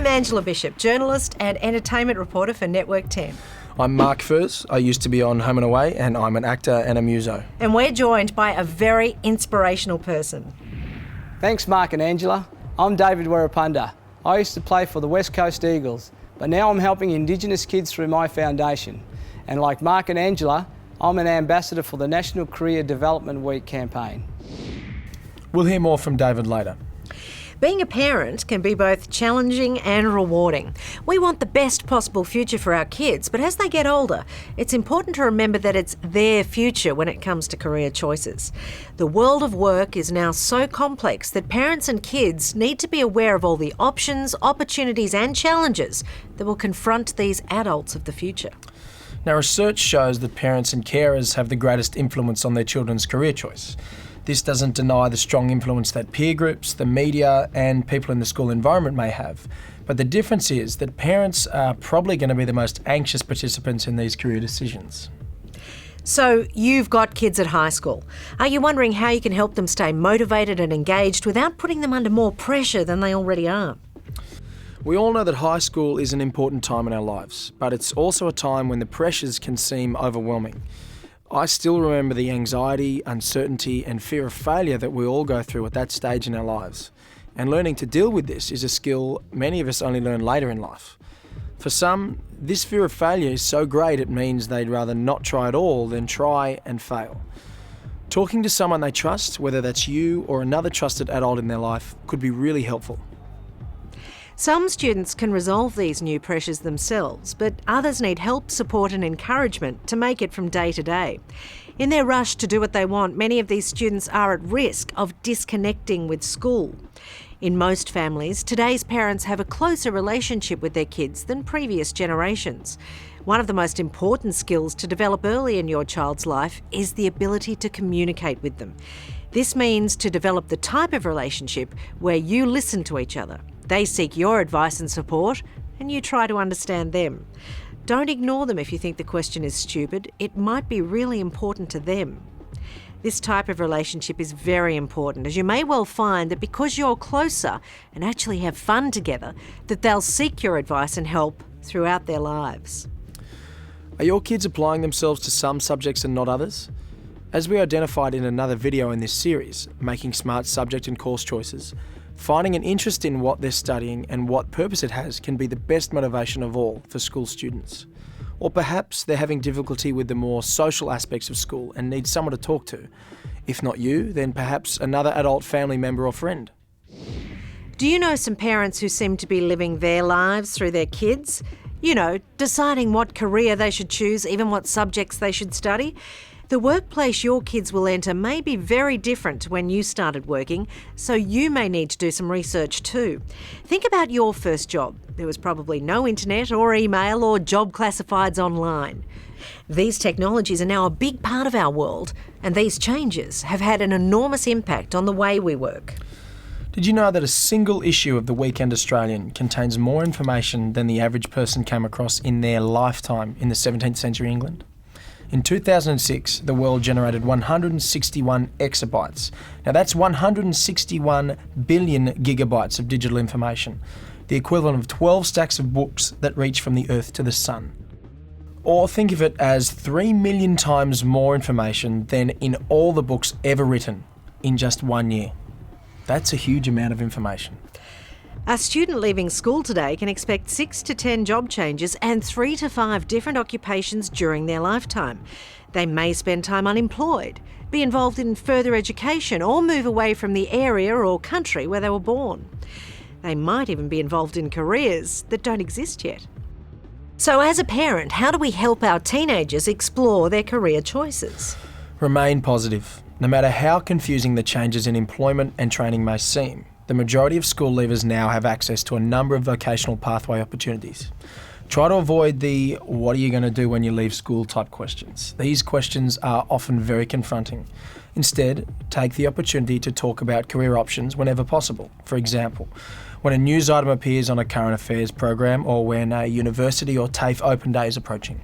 I'm Angela Bishop, journalist and entertainment reporter for Network 10. I'm Mark Furs. I used to be on Home and Away, and I'm an actor and a muso. And we're joined by a very inspirational person. Thanks, Mark and Angela. I'm David Werapunda. I used to play for the West Coast Eagles, but now I'm helping Indigenous kids through my foundation. And like Mark and Angela, I'm an ambassador for the National Career Development Week campaign. We'll hear more from David later. Being a parent can be both challenging and rewarding. We want the best possible future for our kids, but as they get older, it's important to remember that it's their future when it comes to career choices. The world of work is now so complex that parents and kids need to be aware of all the options, opportunities and challenges that will confront these adults of the future. Now, research shows that parents and carers have the greatest influence on their children's career choice. This doesn't deny the strong influence that peer groups, the media and people in the school environment may have. But the difference is that parents are probably going to be the most anxious participants in these career decisions. So you've got kids at high school. Are you wondering how you can help them stay motivated and engaged without putting them under more pressure than they already are? We all know that high school is an important time in our lives, but it's also a time when the pressures can seem overwhelming. I still remember the anxiety, uncertainty and fear of failure that we all go through at that stage in our lives. And learning to deal with this is a skill many of us only learn later in life. For some, this fear of failure is so great it means they'd rather not try at all than try and fail. Talking to someone they trust, whether that's you or another trusted adult in their life, could be really helpful. Some students can resolve these new pressures themselves, but others need help, support and encouragement to make it from day to day. In their rush to do what they want, many of these students are at risk of disconnecting with school. In most families, today's parents have a closer relationship with their kids than previous generations. One of the most important skills to develop early in your child's life is the ability to communicate with them. This means to develop the type of relationship where you listen to each other. They seek your advice and support, and you try to understand them. Don't ignore them if you think the question is stupid. It might be really important to them. This type of relationship is very important, as you may well find that because you're closer and actually have fun together, that they'll seek your advice and help throughout their lives. Are your kids applying themselves to some subjects and not others? As we identified in another video in this series, making smart subject and course choices, finding an interest in what they're studying and what purpose it has can be the best motivation of all for school students. Or perhaps they're having difficulty with the more social aspects of school and need someone to talk to. If not you, then perhaps another adult family member or friend. Do you know some parents who seem to be living their lives through their kids? You know, deciding what career they should choose, even what subjects they should study? The workplace your kids will enter may be very different to when you started working, so you may need to do some research too. Think about your first job. There was probably no internet or email or job classifieds online. These technologies are now a big part of our world, and these changes have had an enormous impact on the way we work. Did you know that a single issue of the Weekend Australian contains more information than the average person came across in their lifetime in the 17th century England? In 2006, the world generated 161 exabytes. Now that's 161 billion gigabytes of digital information, the equivalent of 12 stacks of books that reach from the Earth to the Sun. Or think of it as 3 million times more information than in all the books ever written in just 1 year. That's a huge amount of information. A student leaving school today can expect 6 to 10 job changes and 3 to 5 different occupations during their lifetime. They may spend time unemployed, be involved in further education or move away from the area or country where they were born. They might even be involved in careers that don't exist yet. So as a parent, how do we help our teenagers explore their career choices? Remain positive. No matter how confusing the changes in employment and training may seem, the majority of school leavers now have access to a number of vocational pathway opportunities. Try to avoid the "what are you going to do when you leave school" type questions. These questions are often very confronting. Instead, take the opportunity to talk about career options whenever possible. For example, when a news item appears on a current affairs program or when a university or TAFE open day is approaching.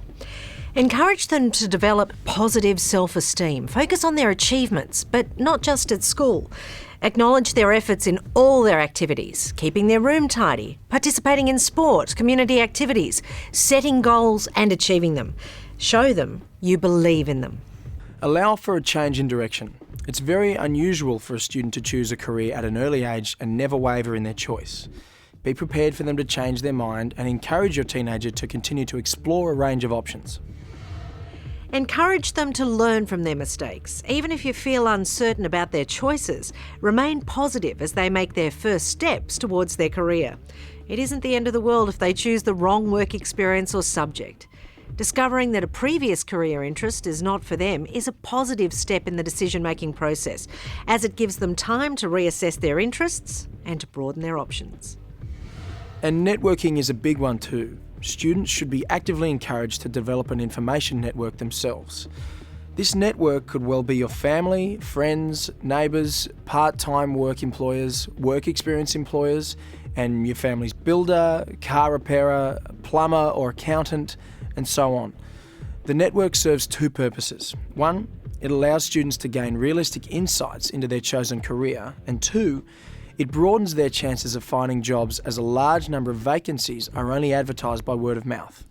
Encourage them to develop positive self-esteem. Focus on their achievements, but not just at school. Acknowledge their efforts in all their activities, keeping their room tidy, participating in sport, community activities, setting goals and achieving them. Show them you believe in them. Allow for a change in direction. It's very unusual for a student to choose a career at an early age and never waver in their choice. Be prepared for them to change their mind and encourage your teenager to continue to explore a range of options. Encourage them to learn from their mistakes. Even if you feel uncertain about their choices, remain positive as they make their first steps towards their career. It isn't the end of the world if they choose the wrong work experience or subject. Discovering that a previous career interest is not for them is a positive step in the decision-making process, as it gives them time to reassess their interests and to broaden their options. And networking is a big one too. Students should be actively encouraged to develop an information network themselves. This network could well be your family, friends, neighbours, part-time work employers, work experience employers, and your family's builder, car repairer, plumber or accountant, and so on. The network serves two purposes. One, it allows students to gain realistic insights into their chosen career, and two, it broadens their chances of finding jobs as a large number of vacancies are only advertised by word of mouth.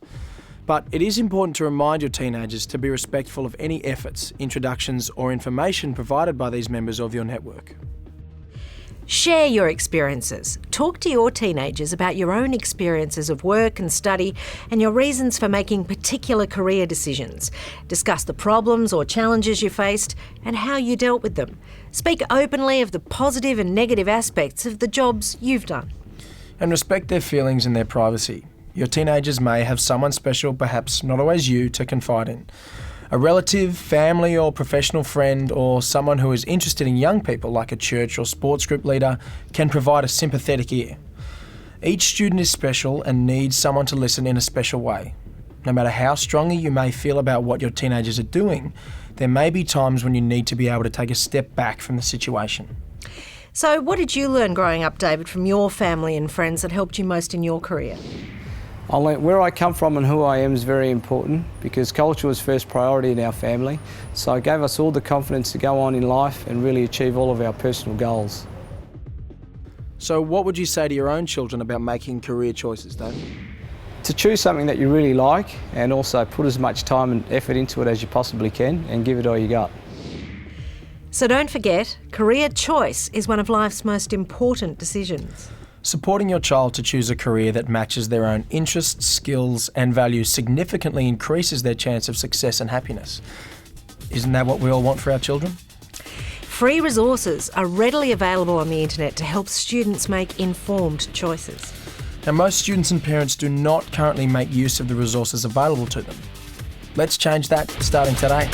But it is important to remind your teenagers to be respectful of any efforts, introductions or information provided by these members of your network. Share your experiences. Talk to your teenagers about your own experiences of work and study and your reasons for making particular career decisions. Discuss the problems or challenges you faced and how you dealt with them. Speak openly of the positive and negative aspects of the jobs you've done. And respect their feelings and their privacy. Your teenagers may have someone special, perhaps not always you, to confide in. A relative, family or professional friend or someone who is interested in young people like a church or sports group leader can provide a sympathetic ear. Each student is special and needs someone to listen in a special way. No matter how strongly you may feel about what your teenagers are doing, there may be times when you need to be able to take a step back from the situation. So what did you learn growing up, David, from your family and friends that helped you most in your career? I learnt where I come from and who I am is very important because culture was first priority in our family. So it gave us all the confidence to go on in life and really achieve all of our personal goals. So what would you say to your own children about making career choices, David? To choose something that you really like and also put as much time and effort into it as you possibly can and give it all you got. So don't forget, career choice is one of life's most important decisions. Supporting your child to choose a career that matches their own interests, skills and values significantly increases their chance of success and happiness. Isn't that what we all want for our children? Free resources are readily available on the internet to help students make informed choices. Now, most students and parents do not currently make use of the resources available to them. Let's change that starting today.